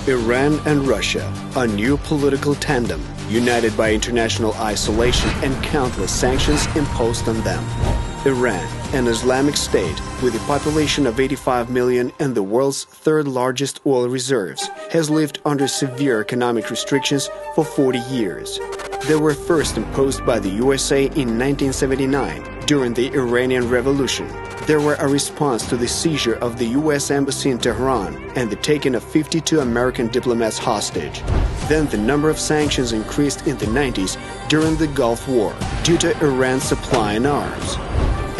Iran and Russia, a new political tandem, united by international isolation and countless sanctions imposed on them. Iran, an Islamic state with a population of 85 million and the world's third largest oil reserves, has lived under severe economic restrictions for 40 years. They were first imposed by the USA in 1979 during the Iranian Revolution. They were a response to the seizure of the U.S. Embassy in Tehran and the taking of 52 American diplomats hostage. Then the number of sanctions increased in the 90s during the Gulf War due to Iran's supply in arms.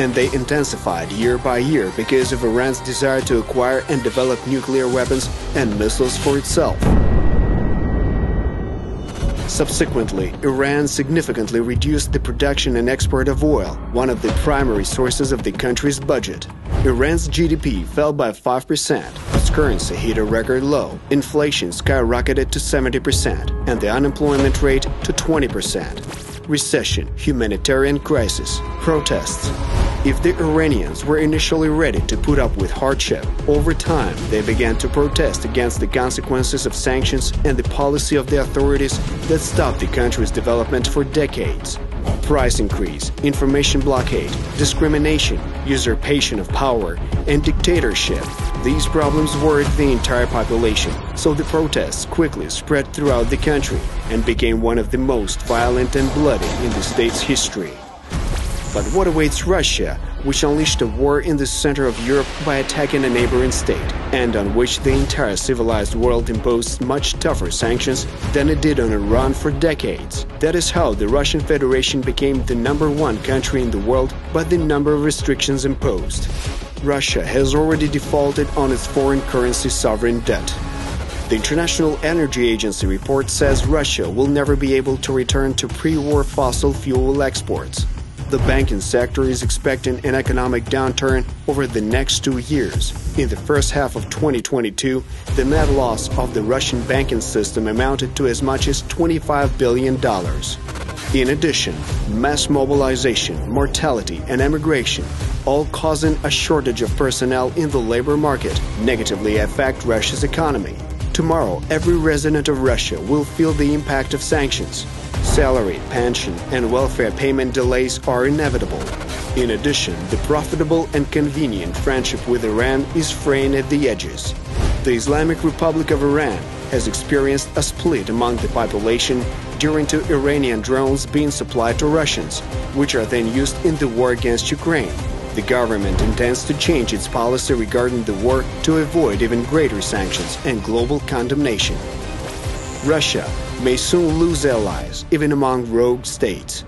And they intensified year by year because of Iran's desire to acquire and develop nuclear weapons and missiles for itself. Subsequently, Iran significantly reduced the production and export of oil, one of the primary sources of the country's budget. Iran's GDP fell by 5%, its currency hit a record low, inflation skyrocketed to 70%, and the unemployment rate to 20%. Recession, humanitarian crisis, protests. If the Iranians were initially ready to put up with hardship, over time they began to protest against the consequences of sanctions and the policy of the authorities that stopped the country's development for decades. Price increase, information blockade, discrimination, usurpation of power, and dictatorship. These problems worried the entire population, so the protests quickly spread throughout the country and became one of the most violent and bloody in the state's history. But what awaits Russia, which unleashed a war in the center of Europe by attacking a neighboring state, and on which the entire civilized world imposed much tougher sanctions than it did on Iran for decades? That is how the Russian Federation became the #1 country in the world by the number of restrictions imposed. Russia has already defaulted on its foreign currency sovereign debt. The International Energy Agency report says Russia will never be able to return to pre-war fossil fuel exports. The banking sector is expecting an economic downturn over the next 2 years. In the first half of 2022, the net loss of the Russian banking system amounted to as much as $25 billion. In addition, mass mobilization, mortality, and emigration, all causing a shortage of personnel in the labor market, negatively affect Russia's economy. Tomorrow, every resident of Russia will feel the impact of sanctions. Salary, pension, and welfare payment delays are inevitable. In addition, the profitable and convenient friendship with Iran is fraying at the edges. The Islamic Republic of Iran has experienced a split among the population due to Iranian drones being supplied to Russians, which are then used in the war against Ukraine. The government intends to change its policy regarding the war to avoid even greater sanctions and global condemnation. Russia may soon lose allies, even among rogue states,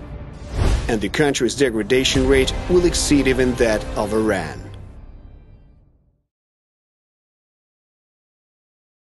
and the country's degradation rate will exceed even that of Iran.